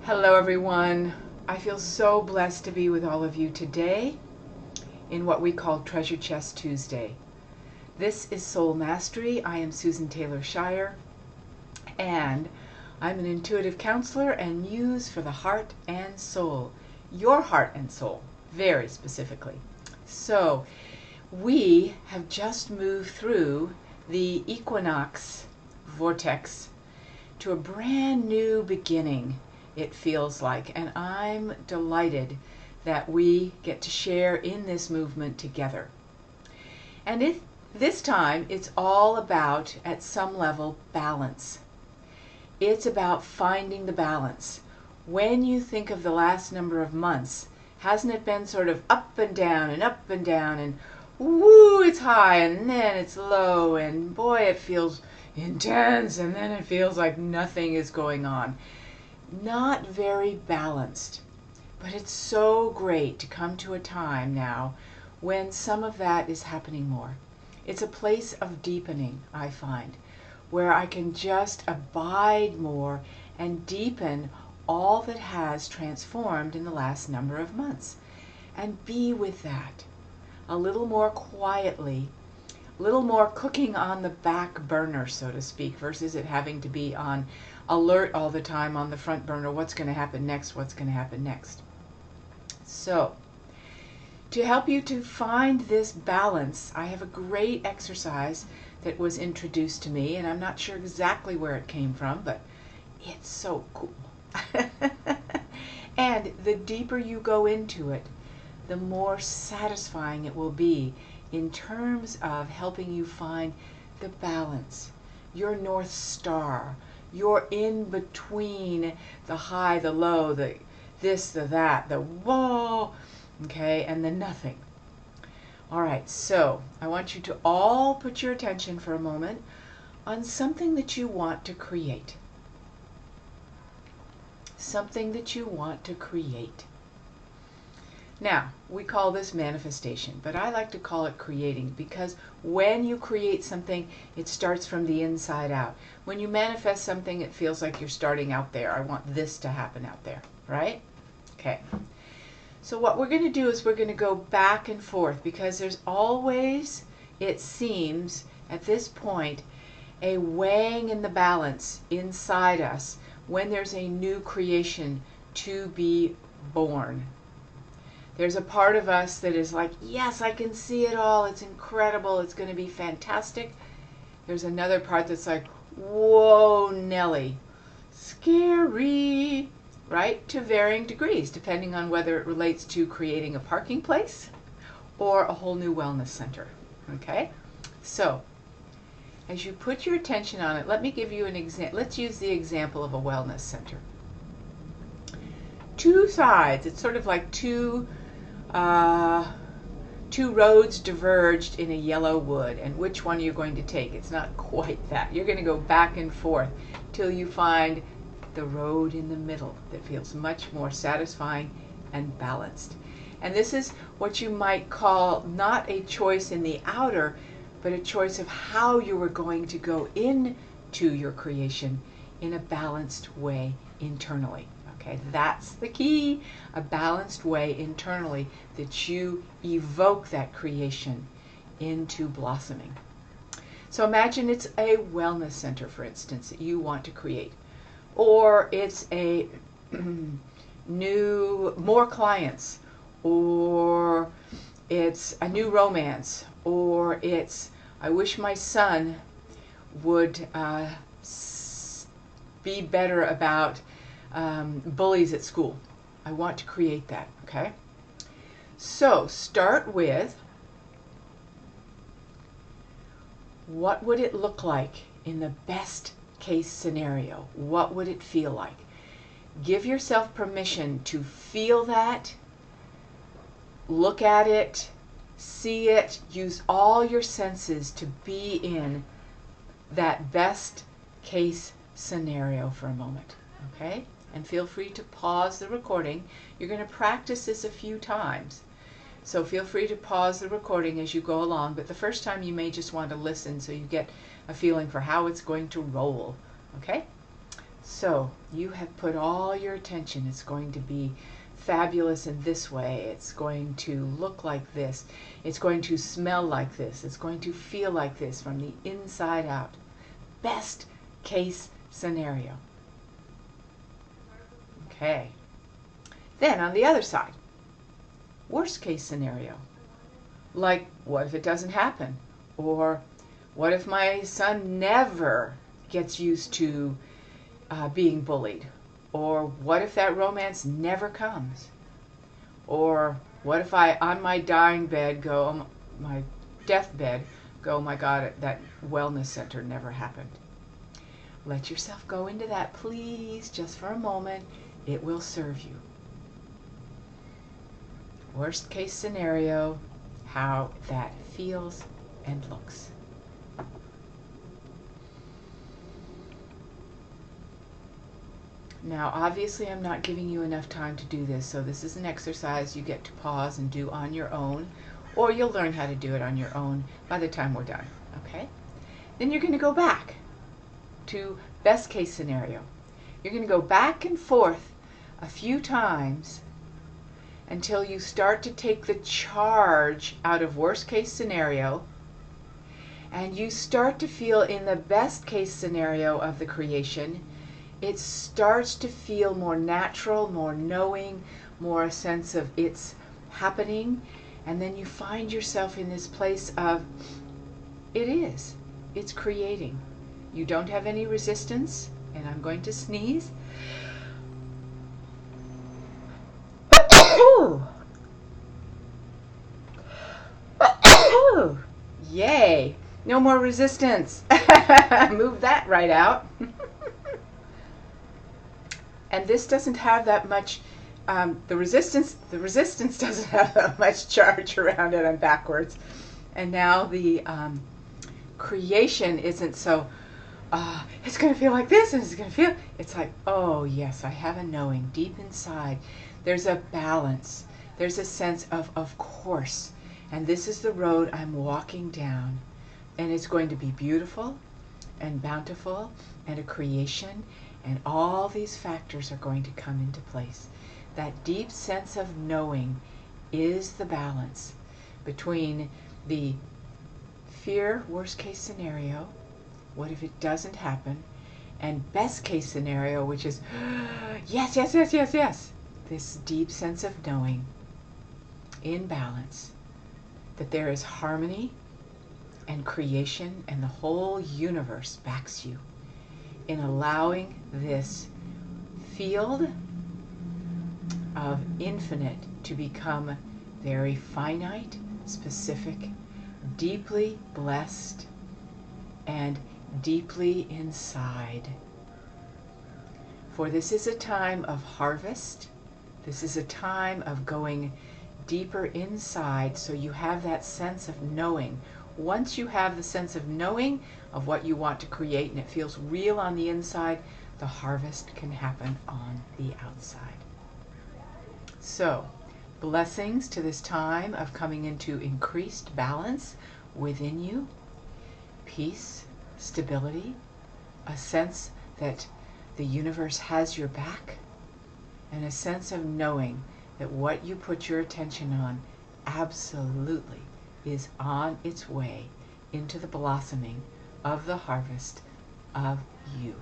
Hello everyone. I feel so blessed to be with all of you today in what we call Treasure Chest Tuesday. This is Soul Mastery. I am Susan Taylor Shire, and I'm an intuitive counselor and muse for the heart and soul. Your heart and soul, very specifically. So, we have just moved through the equinox vortex to a brand new beginning, it feels like, and I'm delighted that we get to share in this movement together. And this time it's all about, at some level, balance. It's about finding the balance. When you think of the last number of months, hasn't it been sort of up and down and up and down, and woo, it's high and then it's low, and boy, it feels intense, and then it feels like nothing is going on. Not very balanced. But it's so great to come to a time now when some of that is happening more. It's a place of deepening, I find, where I can just abide more and deepen all that has transformed in the last number of months, and be with that a little more quietly, a little more cooking on the back burner, so to speak, versus it having to be on alert all the time on the front burner. What's going to happen next? What's going to happen next? So, to help you to find this balance, I have a great exercise that was introduced to me, and I'm not sure exactly where it came from, but it's so cool. And the deeper you go into it, the more satisfying it will be in terms of helping you find the balance, your North Star, your in between the high, the low, the this, the that, the whoa, okay, and the nothing. All right, so I want you to all put your attention for a moment on something that you want to create. Something that you want to create. Now, we call this manifestation, but I like to call it creating, because when you create something, it starts from the inside out. When you manifest something, it feels like you're starting out there. I want this to happen out there, right? Okay. So what we're going to do is we're going to go back and forth, because there's always, it seems, at this point, a weighing in the balance inside us when there's a new creation to be born. There's a part of us that is like, yes, I can see it all. It's incredible. It's going to be fantastic. There's another part that's like, whoa, Nelly, scary, right? To varying degrees, depending on whether it relates to creating a parking place or a whole new wellness center, okay? So, as you put your attention on it, let me give you an example. Let's use the example of a wellness center. Two sides, it's sort of like two roads diverged in a yellow wood, and which one are you going to take? It's not quite that. You're going to go back and forth till you find the road in the middle that feels much more satisfying and balanced. And this is what you might call not a choice in the outer, but a choice of how you are going to go into your creation in a balanced way internally. Okay, that's the key, a balanced way internally that you evoke that creation into blossoming. So imagine it's a wellness center, for instance, that you want to create. Or it's a more clients, or it's a new romance, or it's, I wish my son would be better about bullies at school. I want to create that, okay? So start with, what would it look like in the best case scenario? What would it feel like? Give yourself permission to feel that, look at it, see it, use all your senses to be in that best case scenario for a moment, okay? And feel free to pause the recording. You're going to practice this a few times, so feel free to pause the recording as you go along, but the first time you may just want to listen so you get a feeling for how it's going to roll, okay? So you have put all your attention. It's going to be fabulous in this way. It's going to look like this. It's going to smell like this. It's going to feel like this from the inside out. Best case scenario. Okay. Then on the other side, worst case scenario. Like, what if it doesn't happen? Or what if my son never gets used to being bullied? Or what if that romance never comes? Or what if I, on my dying bed, my deathbed, go, oh my God, that wellness center never happened. Let yourself go into that, please, just for a moment. It will serve you. Worst case scenario, how that feels and looks. Now, obviously, I'm not giving you enough time to do this, so this is an exercise you get to pause and do on your own, or you'll learn how to do it on your own by the time we're done, okay? Then you're going to go back to best case scenario. You're going to go back and forth a few times until you start to take the charge out of worst case scenario, and you start to feel in the best case scenario of the creation, it starts to feel more natural, more knowing, more a sense of it's happening, and then you find yourself in this place of it's creating. You don't have any resistance, and I'm going to sneeze. Yay! No more resistance. Move that right out. And this doesn't have that much, the resistance doesn't have that much charge around it. I'm backwards. And now the creation isn't so, it's going to feel like this, and it's going to feel, it's like, oh yes, I have a knowing deep inside. There's a balance. There's a sense of course. And this is the road I'm walking down. And it's going to be beautiful and bountiful and a creation. And all these factors are going to come into place. That deep sense of knowing is the balance between the fear, worst case scenario, what if it doesn't happen, and best case scenario, which is, yes, yes, yes, yes, yes. This deep sense of knowing in balance, that there is harmony and creation, and the whole universe backs you in allowing this field of infinite to become very finite, specific, deeply blessed, and deeply inside. For this is a time of harvest. This is a time of going deeper inside, so you have that sense of knowing. Once you have the sense of knowing of what you want to create and it feels real on the inside, the harvest can happen on the outside. So, blessings to this time of coming into increased balance within you, peace, stability, a sense that the universe has your back, and a sense of knowing that what you put your attention on absolutely is on its way into the blossoming of the harvest of you.